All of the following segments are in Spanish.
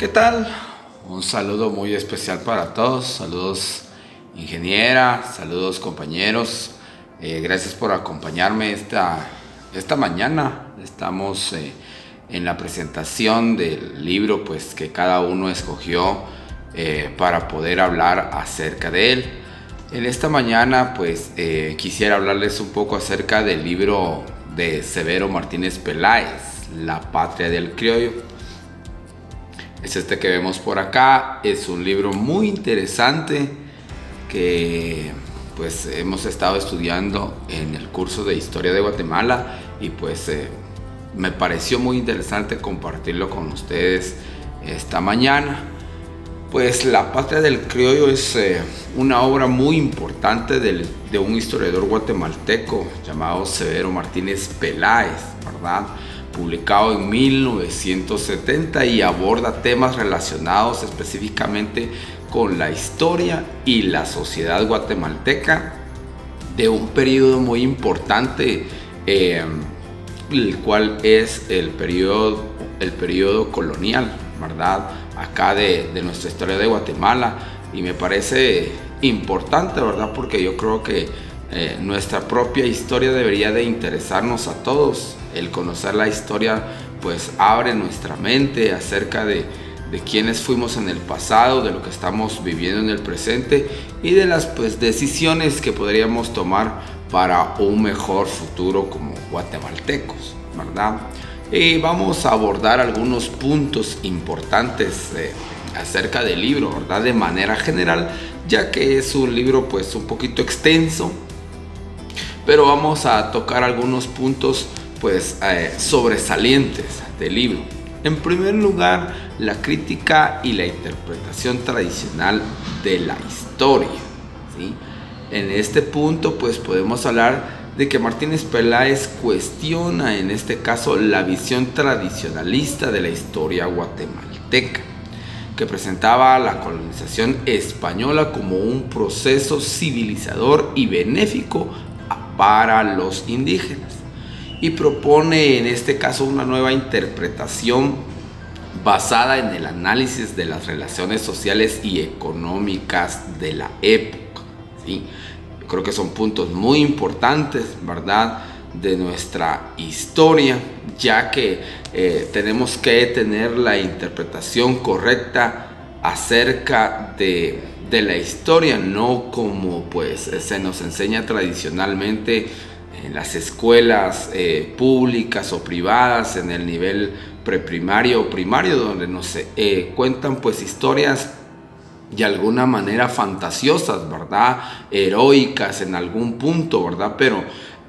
¿Qué tal? Un saludo muy especial para todos. Saludos ingeniera, saludos compañeros. Gracias por acompañarme esta mañana. Estamos en la presentación del libro pues, que cada uno escogió para poder hablar acerca de él. En esta mañana pues quisiera hablarles un poco acerca del libro de Severo Martínez Peláez, La Patria del Criollo. Es este que vemos por acá. Es un libro muy interesante que pues hemos estado estudiando en el curso de Historia de Guatemala y pues me pareció muy interesante compartirlo con ustedes esta mañana. Pues La Patria del Criollo es una obra muy importante de un historiador guatemalteco llamado Severo Martínez Peláez, ¿verdad? Publicado en 1970 y aborda temas relacionados específicamente con la historia y la sociedad guatemalteca de un periodo muy importante, el cual es el periodo colonial, ¿verdad? Acá de nuestra historia de Guatemala, y me parece importante, ¿verdad? Porque yo creo que nuestra propia historia debería de interesarnos a todos. El conocer la historia pues abre nuestra mente acerca de quiénes fuimos en el pasado, de lo que estamos viviendo en el presente y de las pues decisiones que podríamos tomar para un mejor futuro como guatemaltecos, ¿verdad? Y vamos a abordar algunos puntos importantes acerca del libro, ¿verdad? De manera general, ya que es un libro pues un poquito extenso, pero vamos a tocar algunos puntos pues sobresalientes del libro. En primer lugar, la crítica y la interpretación tradicional de la historia, ¿sí? En este punto pues podemos hablar de que Martínez Peláez cuestiona en este caso la visión tradicionalista de la historia guatemalteca, que presentaba la colonización española como un proceso civilizador y benéfico para los indígenas, y propone en este caso una nueva interpretación basada en el análisis de las relaciones sociales y económicas de la época, ¿sí? Yo creo que son puntos muy importantes, ¿verdad?, de nuestra historia, ya que tenemos que tener la interpretación correcta acerca de la historia, no como pues se nos enseña tradicionalmente en las escuelas públicas o privadas en el nivel preprimario o primario, donde nos cuentan pues historias de alguna manera fantasiosas, ¿verdad?, heroicas en algún punto, ¿verdad?, pero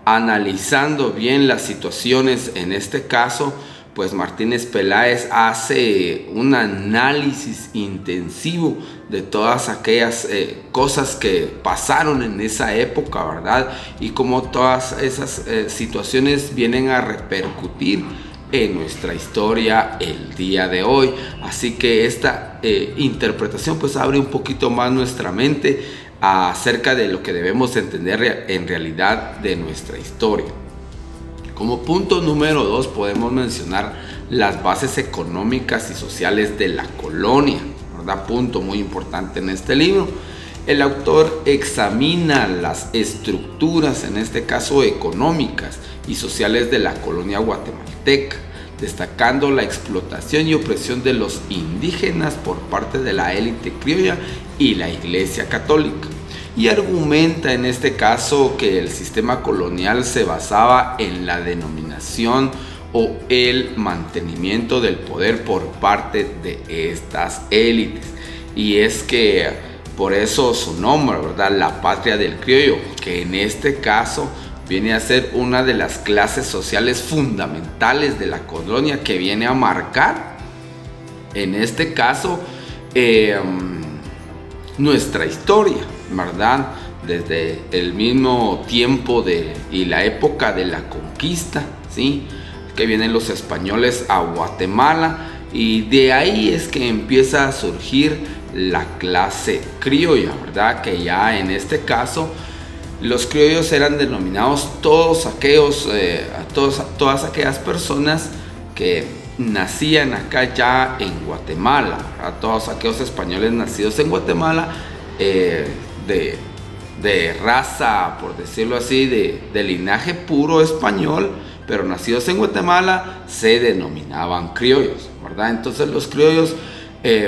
analizando bien las situaciones, en este caso pues Martínez Peláez hace un análisis intensivo de todas aquellas cosas que pasaron en esa época, ¿verdad? Y cómo todas esas situaciones vienen a repercutir en nuestra historia el día de hoy. Así que esta interpretación pues abre un poquito más nuestra mente acerca de lo que debemos entender en realidad de nuestra historia. Como punto número 2 podemos mencionar las bases económicas y sociales de la colonia, ¿verdad? Punto muy importante en este libro. El autor examina las estructuras, en este caso económicas y sociales de la colonia guatemalteca, destacando la explotación y opresión de los indígenas por parte de la élite criolla y la Iglesia Católica. Y argumenta en este caso que el sistema colonial se basaba en la denominación o el mantenimiento del poder por parte de estas élites. Y es que por eso su nombre, ¿verdad?, La Patria del Criollo, que en este caso viene a ser una de las clases sociales fundamentales de la colonia, que viene a marcar en este caso nuestra historia, ¿verdad? Desde el mismo tiempo y la época de la conquista, ¿sí?, que vienen los españoles a Guatemala, y de ahí es que empieza a surgir la clase criolla, ¿verdad? Que ya en este caso los criollos eran denominados todas aquellas personas que nacían acá ya en Guatemala, a todos aquellos españoles nacidos en Guatemala, de raza, por decirlo así, de linaje puro español, pero nacidos en Guatemala, se denominaban criollos, ¿verdad? Entonces los criollos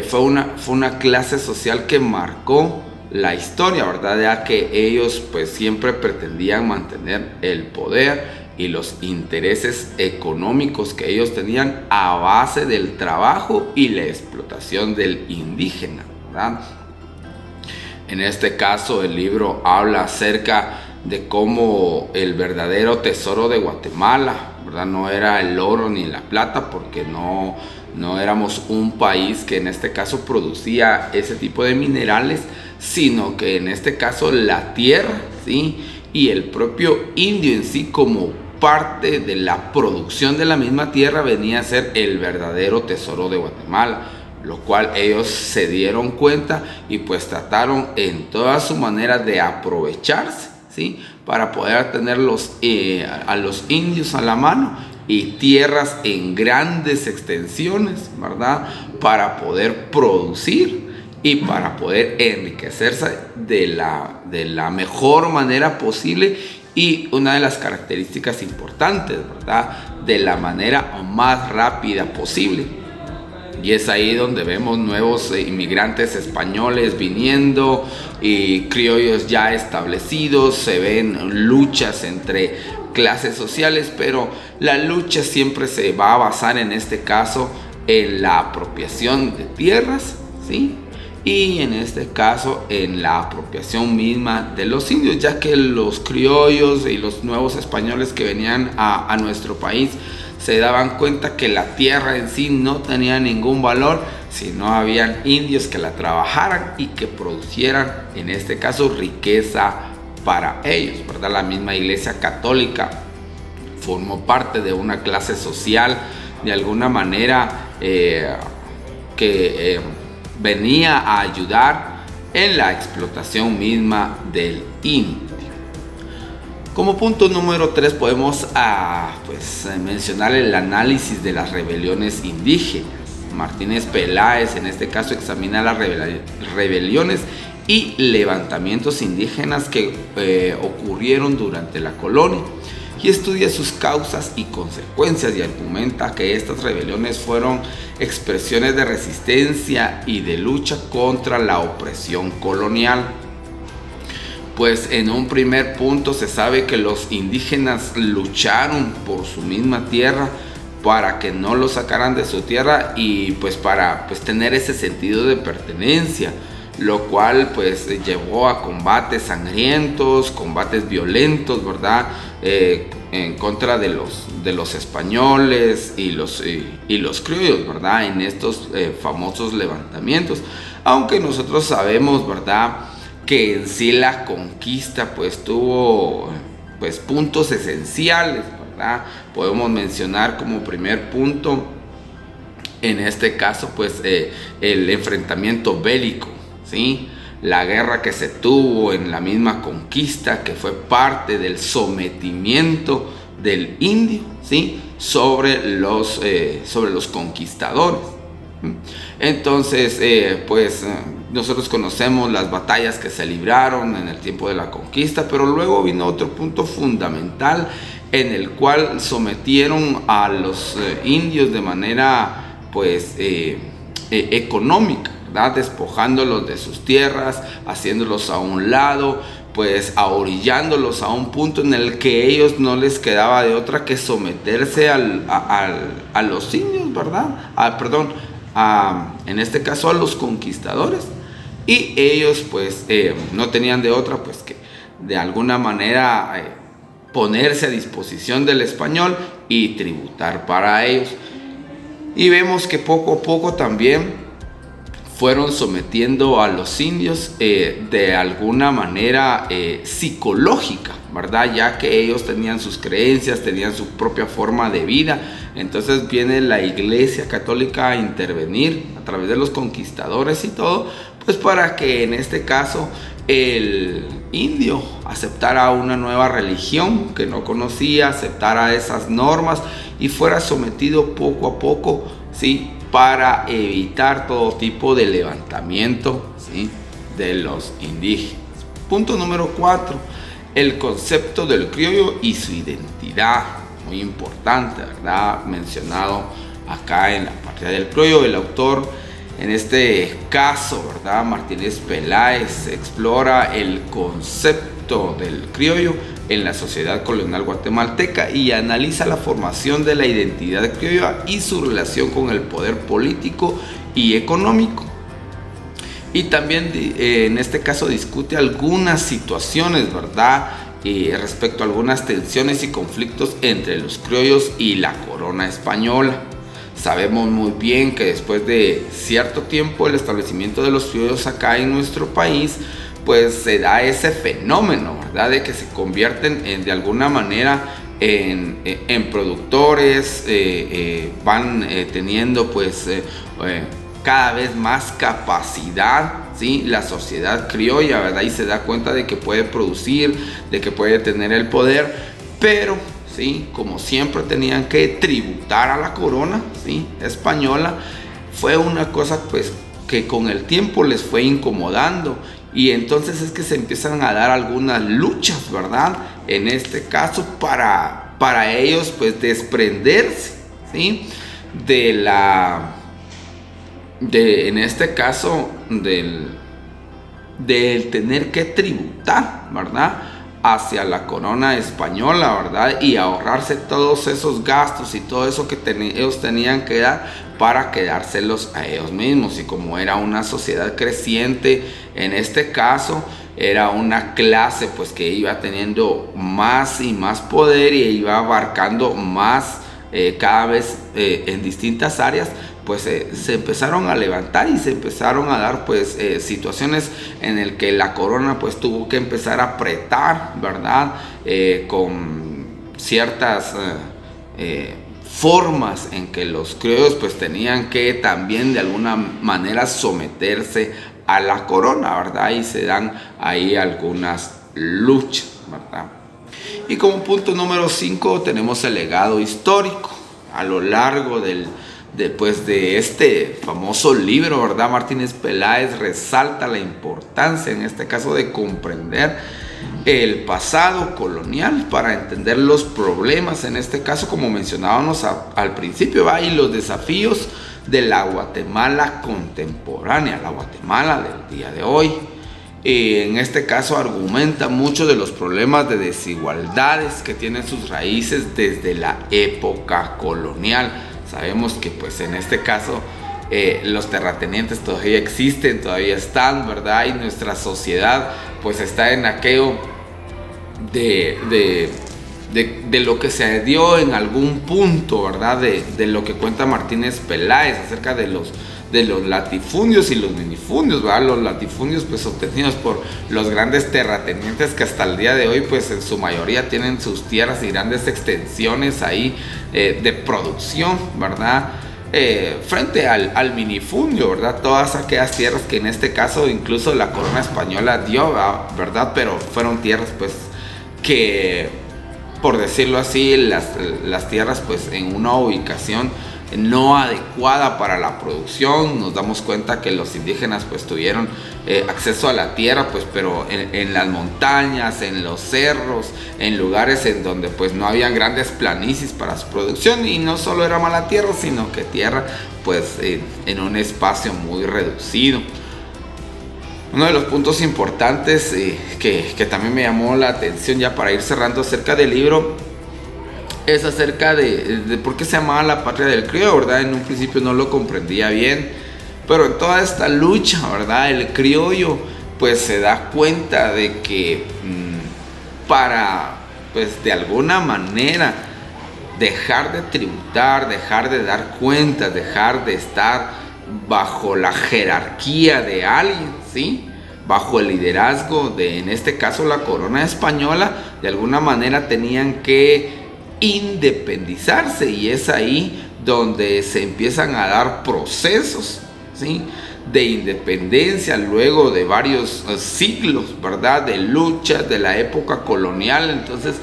fue una clase social que marcó la historia, ¿verdad? Ya que ellos pues siempre pretendían mantener el poder y los intereses económicos que ellos tenían a base del trabajo y la explotación del indígena, ¿verdad? En este caso el libro habla acerca de cómo el verdadero tesoro de Guatemala, ¿verdad? No era el oro ni la plata, porque no éramos un país que en este caso producía ese tipo de minerales, sino que en este caso la tierra, ¿sí? Y el propio indio en sí, como parte de la producción de la misma tierra, venía a ser el verdadero tesoro de Guatemala, lo cual ellos se dieron cuenta y pues trataron en toda su manera de aprovecharse, ¿sí? Para poder tener a los indios a la mano y tierras en grandes extensiones, ¿verdad? Para poder producir y para poder enriquecerse de la mejor manera posible, y una de las características importantes, ¿verdad? De la manera más rápida posible. Y es ahí donde vemos nuevos inmigrantes españoles viniendo y criollos ya establecidos. Se ven luchas entre clases sociales, pero la lucha siempre se va a basar en este caso en la apropiación de tierras, ¿sí? Y en este caso en la apropiación misma de los indios, ya que los criollos y los nuevos españoles que venían a nuestro país se daban cuenta que la tierra en sí no tenía ningún valor si no habían indios que la trabajaran y que producieran, en este caso, riqueza para ellos, ¿verdad? La misma Iglesia Católica formó parte de una clase social de alguna manera que venía a ayudar en la explotación misma del indio. Como punto número 3 podemos mencionar el análisis de las rebeliones indígenas. Martínez Peláez en este caso examina las rebeliones y levantamientos indígenas que ocurrieron durante la colonia y estudia sus causas y consecuencias, y argumenta que estas rebeliones fueron expresiones de resistencia y de lucha contra la opresión colonial. Pues en un primer punto se sabe que los indígenas lucharon por su misma tierra para que no lo sacaran de su tierra y pues para tener ese sentido de pertenencia, lo cual pues llevó a combates sangrientos, combates violentos, ¿verdad? En contra de los españoles y los criollos, ¿verdad? En estos famosos levantamientos. Aunque nosotros sabemos, ¿verdad?, que en sí la conquista pues tuvo pues puntos esenciales, ¿verdad? Podemos mencionar como primer punto en este caso pues el enfrentamiento bélico, ¿sí? La guerra que se tuvo en la misma conquista, que fue parte del sometimiento del indio, ¿sí? sobre los conquistadores. Entonces nosotros conocemos las batallas que se libraron en el tiempo de la conquista, pero luego vino otro punto fundamental en el cual sometieron a los indios de manera económica, ¿verdad? Despojándolos de sus tierras, haciéndolos a un lado, pues ahorillándolos a un punto en el que ellos no les quedaba de otra que someterse a los indios, ¿verdad? En este caso a los conquistadores, y ellos pues no tenían de otra pues que de alguna manera ponerse a disposición del español y tributar para ellos. Y vemos que poco a poco también fueron sometiendo a los indios de alguna manera psicológica, ¿verdad? Ya que ellos tenían sus creencias, tenían su propia forma de vida. Entonces viene la Iglesia Católica a intervenir a través de los conquistadores y todo, pues para que en este caso el indio aceptara una nueva religión que no conocía, aceptara esas normas y fuera sometido poco a poco, ¿sí?, para evitar todo tipo de levantamiento, ¿sí?, de los indígenas. Punto número 4, el concepto del criollo y su identidad, muy importante, ¿verdad?, mencionado acá en La Patria del Criollo. El autor, en este caso, ¿verdad?, Martínez Peláez, explora el concepto del criollo en la sociedad colonial guatemalteca y analiza la formación de la identidad criolla y su relación con el poder político y económico. Y también en este caso discute algunas situaciones, ¿verdad?, respecto a algunas tensiones y conflictos entre los criollos y la corona española. Sabemos muy bien que después de cierto tiempo el establecimiento de los criollos acá en nuestro país, pues se da ese fenómeno, ¿verdad?, de que se convierten de alguna manera en productores, van teniendo pues cada vez más capacidad, ¿sí?, la sociedad criolla, ¿verdad?, y se da cuenta de que puede producir, de que puede tener el poder, pero ¿sí?, como siempre tenían que tributar a la corona, ¿sí?, española. Fue una cosa pues que con el tiempo les fue incomodando, y entonces es que se empiezan a dar algunas luchas, ¿verdad?, en este caso para ellos pues desprenderse, ¿sí?, en este caso del tener que tributar, ¿verdad?, hacia la corona española, ¿verdad?, y ahorrarse todos esos gastos y todo eso que ellos tenían que dar para quedárselos a ellos mismos. Y como era una sociedad creciente, en este caso era una clase pues que iba teniendo más y más poder y iba abarcando más cada vez en distintas áreas, pues se empezaron a levantar y se empezaron a dar pues situaciones en el que la corona pues tuvo que empezar a apretar, ¿verdad?, con ciertas formas en que los criollos pues tenían que también de alguna manera someterse a la corona, ¿verdad?, y se dan ahí algunas luchas, ¿verdad? Y como punto número 5 tenemos el legado histórico. A lo largo de este famoso libro, ¿verdad?, Martínez Peláez resalta la importancia, en este caso, de comprender el pasado colonial para entender los problemas, en este caso, como mencionábamos al principio, ¿va?, y los desafíos de la Guatemala contemporánea, la Guatemala del día de hoy. En este caso argumenta mucho de los problemas de desigualdades que tienen sus raíces desde la época colonial. Sabemos que pues en este caso los terratenientes todavía existen, todavía están, ¿verdad?, y nuestra sociedad pues está en aquello de lo que se dio en algún punto, ¿verdad?, de lo que cuenta Martínez Peláez acerca de los latifundios y los minifundios, ¿verdad? Los latifundios pues obtenidos por los grandes terratenientes que hasta el día de hoy pues en su mayoría tienen sus tierras y grandes extensiones ahí de producción, ¿verdad? Frente al minifundio, ¿verdad? Todas aquellas tierras que en este caso incluso la corona española dio, ¿verdad? Pero fueron tierras pues que, por decirlo así, las tierras pues en una ubicación no adecuada para la producción. Nos damos cuenta que los indígenas pues tuvieron acceso a la tierra pues, pero en las montañas, en los cerros, en lugares en donde pues no habían grandes planicies para su producción, y no solo era mala tierra, sino que tierra pues en un espacio muy reducido. Uno de los puntos importantes que también me llamó la atención, ya para ir cerrando acerca del libro, es acerca de por qué se llamaba La Patria del Criollo, ¿verdad? En un principio no lo comprendía bien, pero en toda esta lucha, ¿verdad?, el criollo pues se da cuenta de que para pues de alguna manera dejar de tributar, dejar de dar cuentas, dejar de estar bajo la jerarquía de alguien, ¿sí?, bajo el liderazgo de, en este caso, la corona española, de alguna manera tenían que independizarse, y es ahí donde se empiezan a dar procesos, ¿sí?, de independencia luego de varios siglos, ¿verdad? De luchas de la época colonial. Entonces,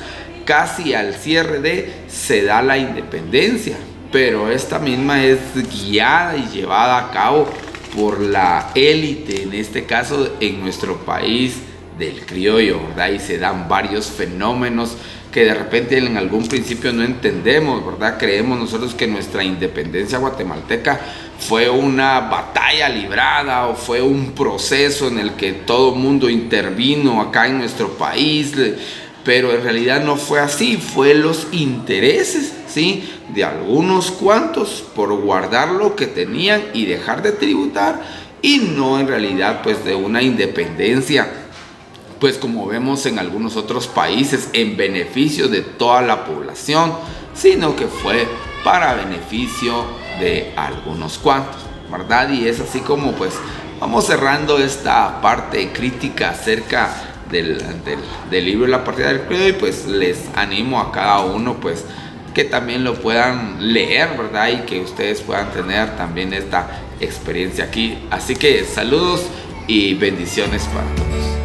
casi al cierre se da la independencia, pero esta misma es guiada y llevada a cabo por la élite, en este caso en nuestro país del criollo, ¿verdad? Y se dan varios fenómenos que de repente en algún principio no entendemos, ¿verdad? Creemos nosotros que nuestra independencia guatemalteca fue una batalla librada o fue un proceso en el que todo el mundo intervino acá en nuestro país, pero en realidad no fue así. Fue los intereses, ¿sí?, de algunos cuantos por guardar lo que tenían y dejar de tributar, y no en realidad pues de una independencia, pues como vemos en algunos otros países, en beneficio de toda la población, sino que fue para beneficio de algunos cuantos, ¿verdad? Y es así como pues vamos cerrando esta parte crítica acerca del libro La partida del criollo, y pues les animo a cada uno pues que también lo puedan leer, ¿verdad? Y que ustedes puedan tener también esta experiencia aquí. Así que saludos y bendiciones para todos.